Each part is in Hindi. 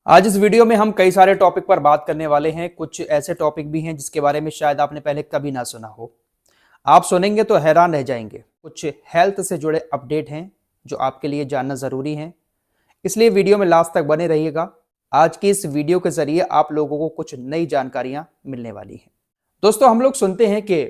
आज इस वीडियो में हम कई सारे टॉपिक पर बात करने वाले हैं। कुछ ऐसे टॉपिक भी हैं जिसके बारे में शायद आपने पहले कभी ना सुना हो। आप सुनेंगे तो हैरान रह जाएंगे। कुछ हेल्थ से जुड़े अपडेट हैं जो आपके लिए जानना ज़रूरी है, इसलिए वीडियो में लास्ट तक बने रहिएगा। आज की इस वीडियो के जरिए आप लोगों को कुछ नई जानकारियां मिलने वाली हैं। दोस्तों, हम लोग सुनते हैं कि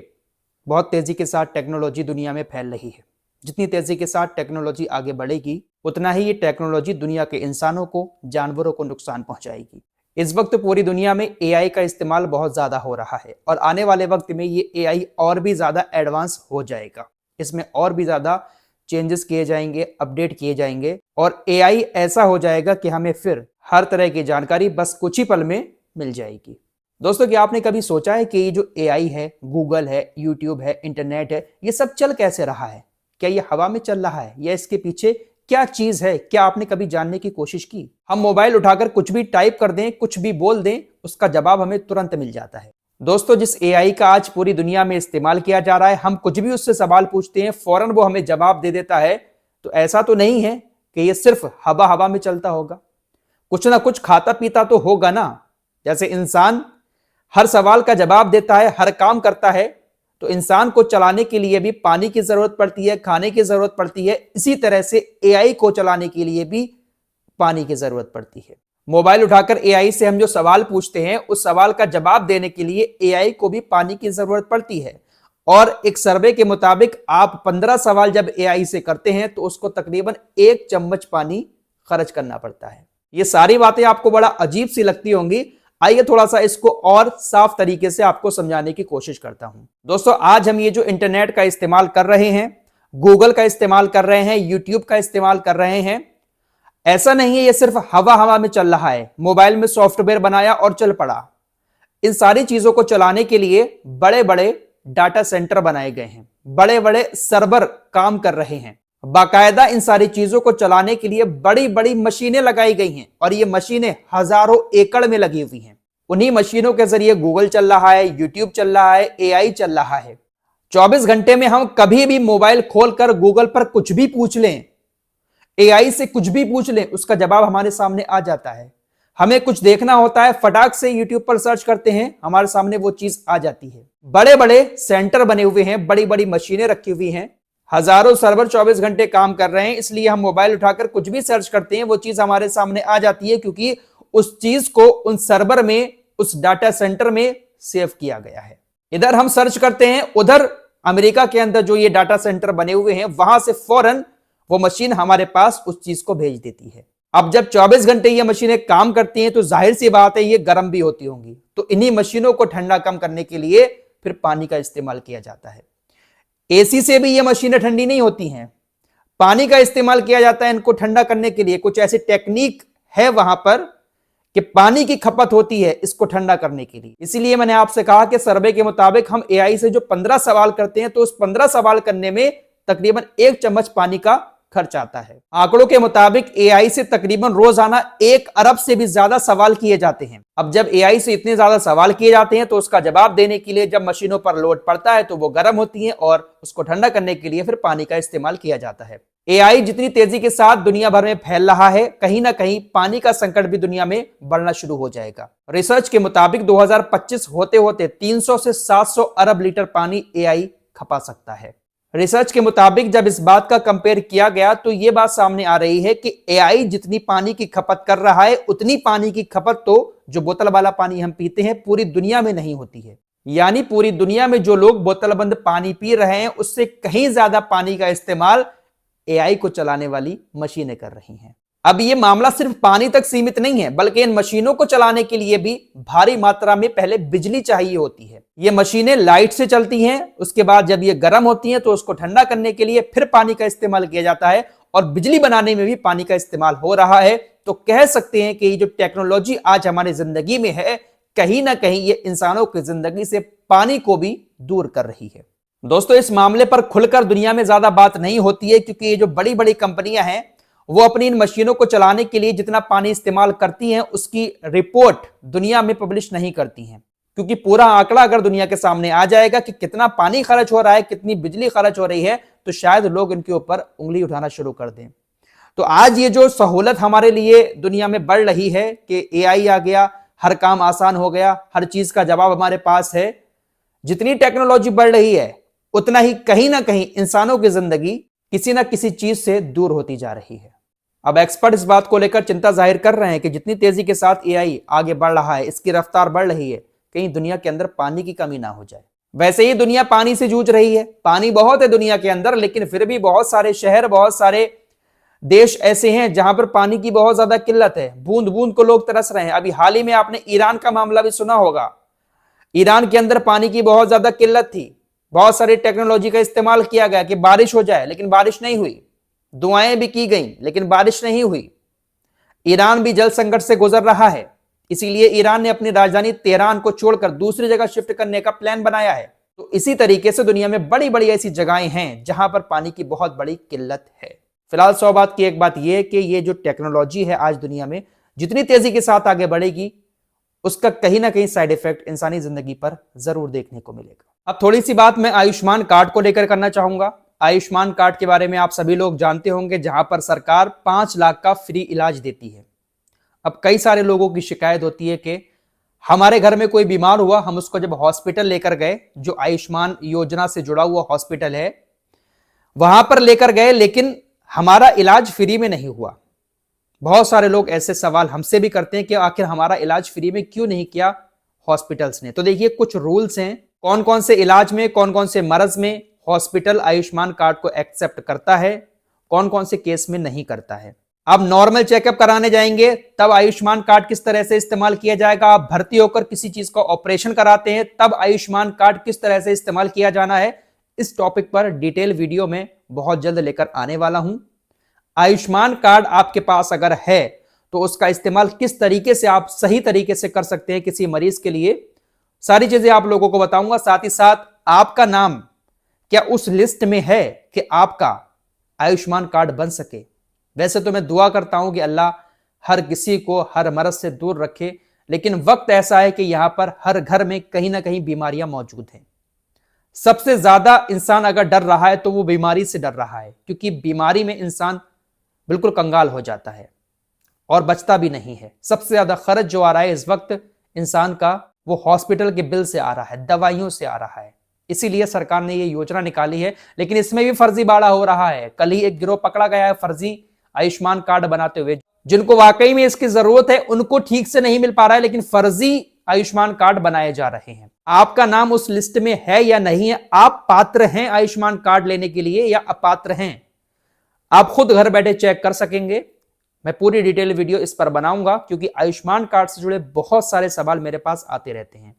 बहुत तेज़ी के साथ टेक्नोलॉजी दुनिया में फैल रही है। जितनी तेज़ी के साथ टेक्नोलॉजी आगे बढ़ेगी उतना ही ये टेक्नोलॉजी दुनिया के इंसानों को, जानवरों को नुकसान पहुंचाएगी। इस वक्त पूरी दुनिया में एआई का इस्तेमाल बहुत ज़्यादा हो रहा है और आने वाले वक्त में ये एआई और भी ज़्यादा एडवांस हो जाएगा। इसमें और भी ज़्यादा चेंजेस किए जाएंगे, अपडेट किए जाएंगे और एआई ऐसा हो जाएगा कि हमें फिर हर तरह की जानकारी बस कुछ ही पल में मिल जाएगी। दोस्तों, क्या आपने कभी सोचा है कि ये जो एआई है, गूगल है, यूट्यूब है, इंटरनेट है, ये सब चल कैसे रहा है? क्या ये हवा में चल रहा है या इसके पीछे क्या चीज है? क्या आपने कभी जानने की कोशिश की? हम मोबाइल उठाकर कुछ भी टाइप कर दें, कुछ भी बोल दें, उसका जवाब हमें तुरंत मिल जाता है। दोस्तों, जिस एआई का आज पूरी दुनिया में इस्तेमाल किया जा रहा है, हम कुछ भी उससे सवाल पूछते हैं, फौरन वो हमें जवाब दे देता है। तो ऐसा तो नहीं है कि ये सिर्फ हवा हवा में चलता होगा, कुछ ना कुछ खाता पीता तो होगा ना। जैसे इंसान हर सवाल का जवाब देता है, हर काम करता है, तो इंसान को चलाने के लिए भी पानी की जरूरत पड़ती है, खाने की जरूरत पड़ती है। इसी तरह से एआई को चलाने के लिए भी पानी की जरूरत पड़ती है। मोबाइल उठाकर एआई से हम जो सवाल पूछते हैं, उस सवाल का जवाब देने के लिए एआई को भी पानी की जरूरत पड़ती है। और एक सर्वे के मुताबिक आप 15 सवाल जब एआई से करते हैं तो उसको तकरीबन 1 चम्मच पानी खर्च करना पड़ता है। ये सारी बातें आपको बड़ा अजीब सी लगती होंगी। आइए थोड़ा सा इसको और साफ तरीके से आपको समझाने की कोशिश करता हूं। दोस्तों, आज हम ये जो इंटरनेट का इस्तेमाल कर रहे हैं, गूगल का इस्तेमाल कर रहे हैं, यूट्यूब का इस्तेमाल कर रहे हैं, ऐसा नहीं है ये सिर्फ हवा हवा में चल रहा है, मोबाइल में सॉफ्टवेयर बनाया और चल पड़ा। इन सारी चीजों को चलाने के लिए बड़े बड़े डाटा सेंटर बनाए गए हैं, बड़े बड़े सर्वर काम कर रहे हैं। बाकायदा इन सारी चीजों को चलाने के लिए बड़ी बड़ी मशीनें लगाई गई हैं और ये मशीनें हजारों एकड़ में लगी हुई हैं। उन्हीं मशीनों के जरिए गूगल चल रहा है, यूट्यूब चल रहा है, एआई चल रहा है। 24 घंटे में हम कभी भी मोबाइल खोलकर गूगल पर कुछ भी पूछ लें, एआई से कुछ भी पूछ लें, उसका जवाब हमारे सामने आ जाता है। हमें कुछ देखना होता है, फटाक से यूट्यूब पर सर्च करते हैं, हमारे सामने वो चीज आ जाती है। बड़े बड़े सेंटर बने हुए हैं, बड़ी बड़ी मशीनें रखी हुई हैं, हजारों सर्वर 24 घंटे काम कर रहे हैं। इसलिए हम मोबाइल उठाकर कुछ भी सर्च करते हैं, वो चीज हमारे सामने आ जाती है, क्योंकि उस चीज को उन सर्वर में, उस डाटा सेंटर में सेव किया गया है। इधर हम सर्च करते हैं, उधर अमेरिका के अंदर जो ये डाटा सेंटर बने हुए हैं, वहां से फौरन वो मशीन हमारे पास उस चीज को भेज देती है। अब जब 24 घंटे ये मशीनें काम करती हैं तो जाहिर सी बात है ये गर्म भी होती होंगी। तो इन्हीं मशीनों को ठंडा कम करने के लिए फिर पानी का इस्तेमाल किया जाता है। एसी से भी ये मशीनें ठंडी नहीं होती हैं, पानी का इस्तेमाल किया जाता है इनको ठंडा करने के लिए। कुछ ऐसी टेक्निक है वहां पर कि पानी की खपत होती है इसको ठंडा करने के लिए। इसीलिए मैंने आपसे कहा कि सर्वे के मुताबिक हम एआई से जो 15 सवाल करते हैं तो उस 15 सवाल करने में तकरीबन 1 चम्मच पानी का खर्च आता है। आंकड़ों के मुताबिक एआई से तकरीबन रोजाना 1 अरब से भी ज्यादा सवाल किए जाते हैं। अब जब एआई से इतने ज्यादा सवाल किए जाते हैं तो उसका जवाब देने के लिए जब मशीनों पर लोड पड़ता है तो वो गर्म होती हैं और उसको ठंडा करने के लिए फिर पानी का इस्तेमाल किया जाता है। एआई जितनी तेजी के साथ दुनिया भर में फैल रहा है, कहीं ना कहीं पानी का संकट भी दुनिया में बढ़ना शुरू हो जाएगा। रिसर्च के मुताबिक 2025 होते होते 300 से 700 अरब लीटर पानी एआई खपा सकता है। रिसर्च के मुताबिक जब इस बात का कंपेयर किया गया तो यह बात सामने आ रही है कि एआई जितनी पानी की खपत कर रहा है, उतनी पानी की खपत तो जो बोतल वाला पानी हम पीते हैं पूरी दुनिया में नहीं होती है। यानी पूरी दुनिया में जो लोग बोतल बंद पानी पी रहे हैं उससे कहीं ज्यादा पानी का इस्तेमाल एआई को चलाने वाली मशीनें कर रही हैं। अब ये मामला सिर्फ पानी तक सीमित नहीं है, बल्कि इन मशीनों को चलाने के लिए भी भारी मात्रा में पहले बिजली चाहिए होती है। ये मशीनें लाइट से चलती हैं, उसके बाद जब ये गर्म होती हैं तो उसको ठंडा करने के लिए फिर पानी का इस्तेमाल किया जाता है और बिजली बनाने में भी पानी का इस्तेमाल हो रहा है। तो कह सकते हैं कि ये जो टेक्नोलॉजी आज हमारी जिंदगी में है, कहीं ना कहीं ये इंसानों की जिंदगी से पानी को भी दूर कर रही है। दोस्तों, इस मामले पर खुलकर दुनिया में ज्यादा बात नहीं होती है, क्योंकि ये जो बड़ी बड़ी कंपनियां हैं वो अपनी इन मशीनों को चलाने के लिए जितना पानी इस्तेमाल करती हैं उसकी रिपोर्ट दुनिया में पब्लिश नहीं करती हैं, क्योंकि पूरा आंकड़ा अगर दुनिया के सामने आ जाएगा कि कितना पानी खर्च हो रहा है, कितनी बिजली खर्च हो रही है, तो शायद लोग इनके ऊपर उंगली उठाना शुरू कर दें। तो आज ये जो सहूलत हमारे लिए दुनिया में बढ़ रही है कि एआई आ गया, हर काम आसान हो गया, हर चीज का जवाब हमारे पास है, जितनी टेक्नोलॉजी बढ़ रही है उतना ही कहीं ना कहीं इंसानों की जिंदगी किसी ना किसी चीज से दूर होती जा रही है। अब एक्सपर्ट इस बात को लेकर चिंता जाहिर कर रहे हैं कि जितनी तेजी के साथ एआई आगे बढ़ रहा है, इसकी रफ्तार बढ़ रही है, कहीं दुनिया के अंदर पानी की कमी ना हो जाए। वैसे ही दुनिया पानी से जूझ रही है, पानी बहुत है दुनिया के अंदर, लेकिन फिर भी बहुत सारे शहर, बहुत सारे देश ऐसे हैं जहां पर पानी की बहुत ज्यादा किल्लत है, बूंद बूंद को लोग तरस रहे हैं। अभी हाल ही में आपने ईरान का मामला भी सुना होगा। ईरान के अंदर पानी की बहुत ज्यादा किल्लत थी, बहुत सारी टेक्नोलॉजी का इस्तेमाल किया गया कि बारिश हो जाए, लेकिन बारिश नहीं हुई। दुआएं भी की गई लेकिन बारिश नहीं हुई। ईरान भी जल संकट से गुजर रहा है, इसीलिए ईरान ने अपनी राजधानी तेहरान को छोड़कर दूसरी जगह शिफ्ट करने का प्लान बनाया है। तो इसी तरीके से दुनिया में बड़ी बड़ी ऐसी जगहें हैं जहां पर पानी की बहुत बड़ी किल्लत है। फिलहाल 100 बात की एक बात यह है कि ये जो टेक्नोलॉजी है आज दुनिया में जितनी तेजी के साथ आगे बढ़ेगी, उसका कहीं ना कहीं साइड इफेक्ट इंसानी जिंदगी पर जरूर देखने को मिलेगा। अब थोड़ी सी बात मैं आयुष्मान कार्ड को लेकर करना चाहूंगा। आयुष्मान कार्ड के बारे में आप सभी लोग जानते होंगे, जहां पर सरकार 5 लाख का फ्री इलाज देती है। अब कई सारे लोगों की शिकायत होती है कि हमारे घर में कोई बीमार हुआ, हम उसको जब हॉस्पिटल लेकर गए, जो आयुष्मान योजना से जुड़ा हुआ हॉस्पिटल है वहां पर लेकर गए, लेकिन हमारा इलाज फ्री में नहीं हुआ। बहुत सारे लोग ऐसे सवाल हमसे भी करते हैं कि आखिर हमारा इलाज फ्री में क्यों नहीं किया हॉस्पिटल्स ने। तो देखिए, कुछ रूल्स हैं, कौन कौन से इलाज में, कौन कौन से मर्ज में हॉस्पिटल आयुष्मान कार्ड को एक्सेप्ट करता है, कौन कौन से केस में नहीं करता है। आप नॉर्मल चेकअप कराने जाएंगे तब आयुष्मान कार्ड किस तरह से इस्तेमाल किया जाएगा। आप भर्ती होकर किसी चीज का ऑपरेशन कराते हैं तब आयुष्मान कार्ड किस तरह से इस्तेमाल किया जाना है। इस टॉपिक पर डिटेल वीडियो में बहुत जल्द लेकर आने वाला हूं। आयुष्मान कार्ड आपके पास अगर है तो उसका इस्तेमाल किस तरीके से आप सही तरीके से कर सकते हैं किसी मरीज के लिए, सारी चीजें आप लोगों को बताऊंगा। साथ ही साथ आपका नाम क्या उस लिस्ट में है कि आपका आयुष्मान कार्ड बन सके। वैसे तो मैं दुआ करता हूं कि अल्लाह हर किसी को हर मर्ज से दूर रखे, लेकिन वक्त ऐसा है कि यहां पर हर घर में कहीं ना कहीं बीमारियां मौजूद हैं। सबसे ज्यादा इंसान अगर डर रहा है तो वो बीमारी से डर रहा है, क्योंकि बीमारी में इंसान बिल्कुल कंगाल हो जाता है और बचता भी नहीं है। सबसे ज्यादा खर्च जो आ रहा है इस वक्त इंसान का, वो हॉस्पिटल के बिल से आ रहा है, दवाइयों से आ रहा है। इसीलिए सरकार ने ये योजना निकाली है, लेकिन इसमें भी फर्जीवाड़ा हो रहा है। कल ही एक गिरोह पकड़ा गया है फर्जी आयुष्मान कार्ड बनाते हुए। जिनको वाकई में इसकी जरूरत है उनको ठीक से नहीं मिल पा रहा है, लेकिन फर्जी आयुष्मान कार्ड बनाए जा रहे हैं। आपका नाम उस लिस्ट में है या नहीं है, आप पात्र हैं आयुष्मान कार्ड लेने के लिए या अपात्र हैं, आप खुद घर बैठे चेक कर सकेंगे। मैं पूरी डिटेल वीडियो इस पर बनाऊंगा, क्योंकि आयुष्मान कार्ड से जुड़े बहुत सारे सवाल मेरे पास आते रहते हैं।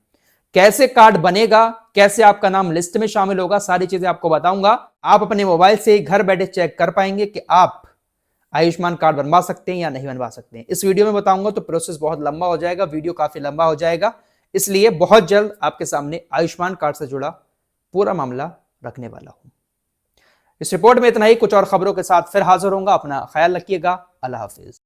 कैसे कार्ड बनेगा, कैसे आपका नाम लिस्ट में शामिल होगा, सारी चीजें आपको बताऊंगा। आप अपने मोबाइल से ही घर बैठे चेक कर पाएंगे कि आप आयुष्मान कार्ड बनवा सकते हैं या नहीं बनवा सकते हैं। इस वीडियो में बताऊंगा तो प्रोसेस बहुत लंबा हो जाएगा, वीडियो काफी लंबा हो जाएगा, इसलिए बहुत जल्द आपके सामने आयुष्मान कार्ड से जुड़ा पूरा मामला रखने वाला हूं। इस रिपोर्ट में इतना ही, कुछ और खबरों के साथ फिर हाजिर होऊंगा। अपना ख्याल रखिएगा। अल्लाह हाफिज।